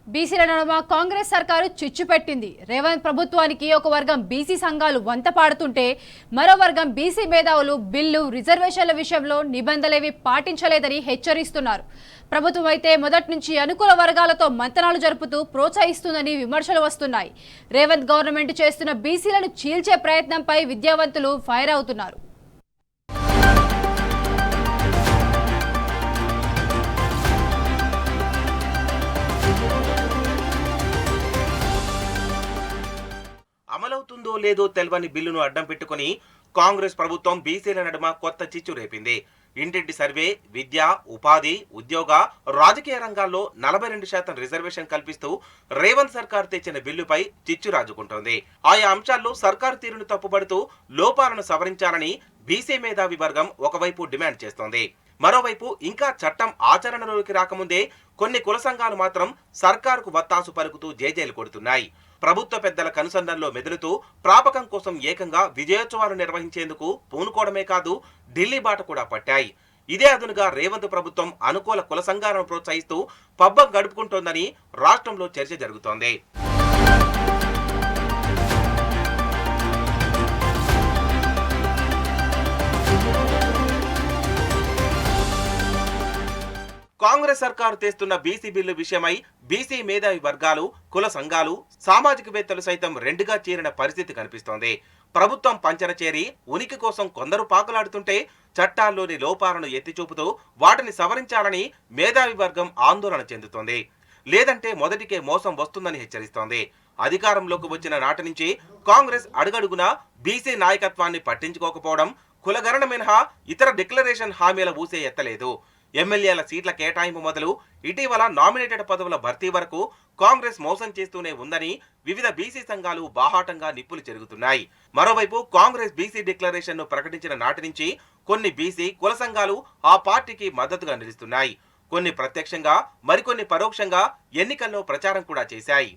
బీసీల నడుమ కాంగ్రెస్ సర్కారు చిచ్చు పెట్టింది. రేవంత్ ప్రభుత్వానికి ఒక వర్గం బీసీ సంఘాలు వంత పాడుతుంటే మరో వర్గం బీసీ మేధావులు బిల్లు రిజర్వేషన్ల విషయంలో నిబంధనలేవి పాటించలేదని హెచ్చరిస్తున్నారు. ప్రభుత్వం అయితే మొదటి నుంచి అనుకూల వర్గాలతో మంతనాలు జరుపుతూ ప్రోత్సహిస్తుందని విమర్శలు వస్తున్నాయి. రేవంత్ గవర్నమెంట్ చేస్తున్న బీసీలను చీల్చే ప్రయత్నంపై విద్యావంతులు ఫైర్ అవుతున్నారు. అమలవుతుందో లేదో తెల్వని బిల్లును అడ్డం పెట్టుకుని కాంగ్రెస్ ప్రభుత్వం బీసీల నడుమ కొత్త చిచ్చు రేపింది. ఇంటింటి సర్వే, విద్య, ఉపాధి, ఉద్యోగ, రాజకీయ రంగాల్లో 42% రిజర్వేషన్ కల్పిస్తూ రేవంత్ సర్కార్ తెచ్చిన బిల్లుపై చిచ్చు రాజుకుంటోంది. ఆయా అంశాల్లో సర్కారు తీరును తప్పుపడుతూ లోపాలను సవరించాలని బీసీ మేధావి వర్గం ఒకవైపు డిమాండ్ చేస్తోంది. మరోవైపు ఇంకా చట్టం ఆచరణలోకి రాకముందే కొన్ని కుల సంఘాలు మాత్రం సర్కారుకు వత్తాసు పలుకుతూ జేజేలు కొడుతున్నాయి. ప్రభుత్వ పెద్దల కనుసంధానంలో మెదులుతూ ప్రాపకం కోసం ఏకంగా విజయోత్సవాలు నిర్వహించేందుకు పూనుకోవడమే కాదు, ఢిల్లీ బాట కూడా పట్టాయి. ఇదే అదునుగా రేవంత్ ప్రభుత్వం అనుకూల కుల సంఘాలను ప్రోత్సహిస్తూ పబ్బం గడుపుకుంటోందని రాష్ట్రంలో చర్చ జరుగుతోంది. కాంగ్రెస్ సర్కారు తెస్తున్న బీసీ బిల్లు విషయమై బీసీ మేధావి వర్గాలు, కుల సంఘాలు, సామాజికవేత్తలు సైతం రెండుగా చేరిన పరిస్థితి కనిపిస్తోంది. ప్రభుత్వం పంచన చేరి ఉనికి కోసం కొందరు పాకులాడుతుంటే చట్టాల్లోని లోపాలను ఎత్తిచూపుతూ వాటిని సవరించాలని మేధావి వర్గం ఆందోళన చెందుతోంది. లేదంటే మొదటికే మోసం వస్తుందని హెచ్చరిస్తోంది. అధికారంలోకి వచ్చిన నాటి నుంచి కాంగ్రెస్ అడుగడుగునా బీసీ నాయకత్వాన్ని పట్టించుకోకపోవడం, కులగణన మినహా ఇతర డిక్లరేషన్ హామీల ఊసే ఎత్తలేదు. ఎమ్మెల్యేల సీట్ల కేటాయింపు మొదలు ఇటీవల నామినేటెడ్ పదవుల భర్తీ వరకు కాంగ్రెస్ మోసం చేస్తూనే ఉందని వివిధ బీసీ సంఘాలు బాహాటంగా నిప్పులు చెరుగుతున్నాయి. మరోవైపు కాంగ్రెస్ బీసీ డిక్లరేషన్ ను ప్రకటించిన నాటి నుంచి కొన్ని బీసీ కుల సంఘాలు ఆ పార్టీకి మద్దతుగా నిలుస్తున్నాయి. కొన్ని ప్రత్యక్షంగా, మరికొన్ని పరోక్షంగా ఎన్నికల్లో ప్రచారం కూడా చేశాయి.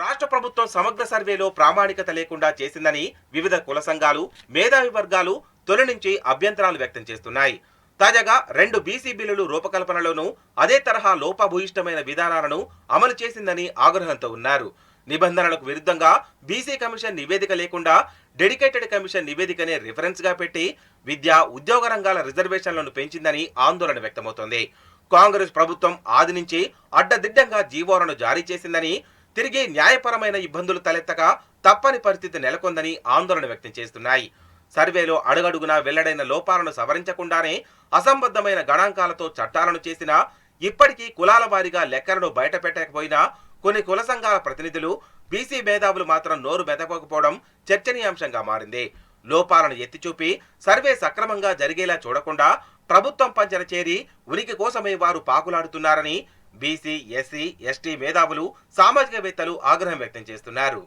రాష్ట్ర ప్రభుత్వం సమగ్ర సర్వేలో ప్రామాణికత లేకుండా చేసిందని వివిధ కుల సంఘాలు, మేధావి వర్గాలు తొలి నుంచి అభ్యంతరాలు వ్యక్తం చేస్తున్నాయి. తాజాగా 2 బీసీ బిల్లులు రూపకల్పనలోనూ అదే తరహా లోపభూయిష్టమైన విధానాలను అమలు చేసిందని ఆగ్రహంతో ఉన్నారు. నిబంధనలకు విరుద్ధంగా బీసీ కమిషన్ నివేదిక లేకుండా డెడికేటెడ్ కమిషన్ నివేదికనే రిఫరెన్స్ గా పెట్టి విద్యా, ఉద్యోగ రంగాల రిజర్వేషన్లను పెంచిందని ఆందోళన వ్యక్తమవుతోంది. కాంగ్రెస్ ప్రభుత్వం ఆది నుంచి అడ్డదిడ్డంగా జీవోలను జారీ చేసిందని, తిరిగి న్యాయపరమైన ఇబ్బందులు తలెత్తక తప్పని పరిస్థితి నెలకొందని ఆందోళన వ్యక్తం చేస్తున్నాయి. సర్వేలో అడుగడుగునా వెల్లడైన లోపాలను సవరించకుండానే అసంబద్ధమైన గణాంకాలతో చట్టాలను చేసినా, ఇప్పటికీ కులాల వారీగా లెక్కలను బయట పెట్టకపోయినా కొన్ని కుల సంఘాల ప్రతినిధులు, బీసీ మేధావులు మాత్రం నోరు మెదపకపోవడం చర్చనీయాంశంగా మారింది. లోపాలను ఎత్తిచూపి సర్వే సక్రమంగా జరిగేలా చూడకుండా ప్రభుత్వం పంచన చేరి ఉనికి కోసమే వారు పాకులాడుతున్నారని బీసీ, ఎస్సీ, ఎస్టీ మేధావులు, సామాజికవేత్తలు ఆగ్రహం వ్యక్తం చేస్తున్నారు.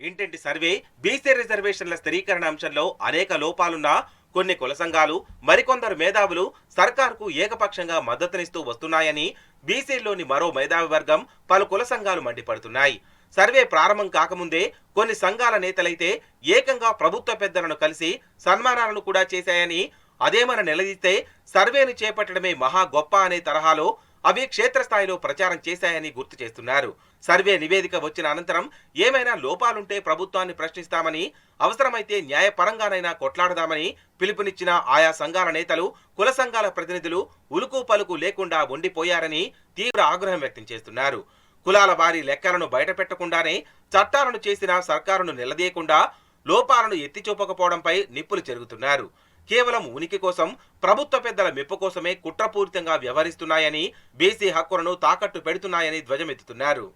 ఇంటింటి సర్వే, బీసీ రిజర్వేషన్ల స్థిరీకరణ అంశంలో అనేక లోపాలున్నా కొన్ని కుల సంఘాలు, మరికొందరు మేధావులు సర్కార్కు ఏకపక్షంగా మద్దతునిస్తూ వస్తున్నాయని బీసీల్లోని మరో మేధావి వర్గం, పలు కుల సంఘాలు మండిపడుతున్నాయి. సర్వే ప్రారంభం కాకముందే కొన్ని సంఘాల నేతలైతే ఏకంగా ప్రభుత్వ పెద్దలను కలిసి సన్మానాలను కూడా చేశాయని, అదేమన నిలదీస్తే సర్వేను చేపట్టడమే మహా గొప్ప అనే తరహాలో అవి క్షేత్రస్థాయిలో ప్రచారం చేశాయని గుర్తు చేస్తున్నారు. సర్వే నివేదిక వచ్చిన అనంతరం ఏమైనా లోపాలుంటే ప్రభుత్వాన్ని ప్రశ్నిస్తామని, అవసరమైతే న్యాయపరంగానైనా కొట్లాడదామని పిలుపునిచ్చిన ఆయా సంఘాల నేతలు, కుల సంఘాల ప్రతినిధులు ఉలుకు పలుకు లేకుండా ఉండిపోయారని తీవ్ర ఆగ్రహం వ్యక్తం చేస్తున్నారు. కులాల వారి లెక్కలను బయటపెట్టకుండానే చట్టాలను చేసిన సర్కారును నిలదీయకుండా లోపాలను ఎత్తిచూపకపోవడంపై నిప్పులు చెరుగుతున్నారు. కేవలం ఉనికి కోసం, ప్రభుత్వ పెద్దల మెప్పు కోసమే కుట్రపూరితంగా వ్యవహరిస్తున్నాయని, బీసీ హక్కులను తాకట్టు పెడుతున్నాయని ధ్వజమెత్తుతున్నారు.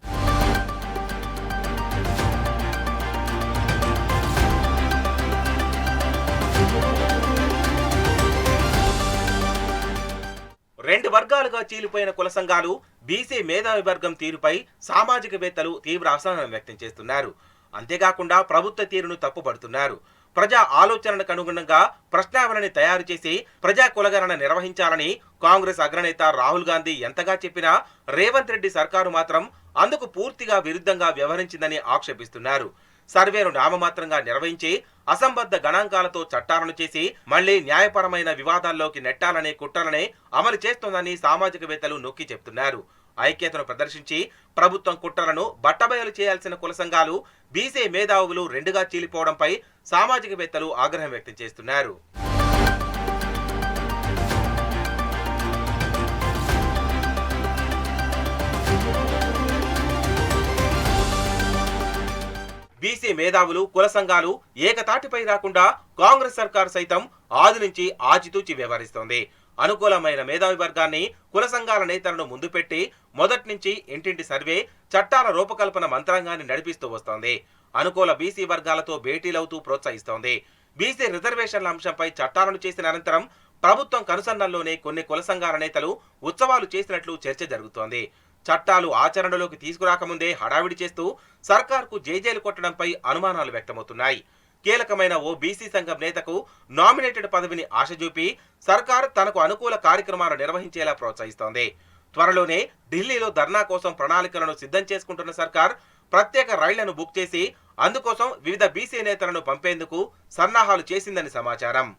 రెండు వర్గాలుగా చీలిపోయిన కుల సంఘాలు, బీసీ మేధావి వర్గం తీరుపై సామాజికవేత్తలు తీవ్ర అసహనం వ్యక్తం చేస్తున్నారు. అంతేకాకుండా ప్రభుత్వ తీరును తప్పుపడుతున్నారు. ప్రజా ఆలోచనలకు అనుగుణంగా ప్రశ్నావళిని తయారు చేసి ప్రజా కులగణన నిర్వహించాలని కాంగ్రెస్ అగ్రనేత రాహుల్ గాంధీ ఎంతగా చెప్పినా రేవంత్ రెడ్డి సర్కారు మాత్రం అందుకు పూర్తిగా విరుద్ధంగా వ్యవహరించిందని ఆక్షేపిస్తున్నారు. సర్వేను నామమాత్రంగా నిర్వహించి అసంబద్ధ గణాంకాలతో చట్టాలను చేసి మళ్లీ న్యాయపరమైన వివాదాల్లోకి నెట్టాలనే కుట్రలనే అమలు చేస్తోందని సామాజికవేత్తలు నొక్కి చెబుతున్నారు. ఐక్యతను ప్రదర్శించి ప్రభుత్వం కుట్రలను బట్టబయలు చేయాల్సిన కుల సంఘాలు, బీసీ మేధావులు రెండుగా చీలిపోవడంపై సామాజికవేత్తలు ఆగ్రహం వ్యక్తం చేస్తున్నారు. బీసీ మేధావులు, కుల సంఘాలు ఏకతాటిపై రాకుండా కాంగ్రెస్ సర్కారు సైతం ఆది నుంచి ఆచితూచి వ్యవహరిస్తోంది. అనుకూలమైన మేధావి వర్గాన్ని, కుల సంఘాల నేతలను ముందు పెట్టి మొదటి నుంచి ఇంటింటి సర్వే, చట్టాల రూపకల్పన మంత్రాంగాన్ని నడిపిస్తూ వస్తోంది. అనుకూల బీసీ వర్గాలతో భేటీలవుతూ ప్రోత్సహిస్తోంది. బీసీ రిజర్వేషన్ల అంశంపై చట్టాలను చేసిన అనంతరం ప్రభుత్వం కనుసన్నల్లోనే కొన్ని కుల సంఘాల నేతలు ఉత్సవాలు చేసినట్లు చర్చ జరుగుతోంది. చట్టాలు ఆచరణలోకి తీసుకురాకముందే హడావిడి చేస్తూ సర్కార్కు జైజేలు కొట్టడంపై అనుమానాలు వ్యక్తమవుతున్నాయి. కీలకమైన ఓ బీసీ సంఘం నేతకు నామినేటెడ్ పదవిని ఆశచూపి సర్కార్ తనకు అనుకూల కార్యక్రమాలు నిర్వహించేలా ప్రోత్సహిస్తోంది. త్వరలోనే ఢిల్లీలో ధర్నా కోసం ప్రణాళికలను సిద్ధం చేసుకుంటున్న సర్కార్ ప్రత్యేక రైళ్లను బుక్ చేసి అందుకోసం వివిధ బీసీ నేతలను పంపేందుకు సన్నాహాలు చేసిందని సమాచారం.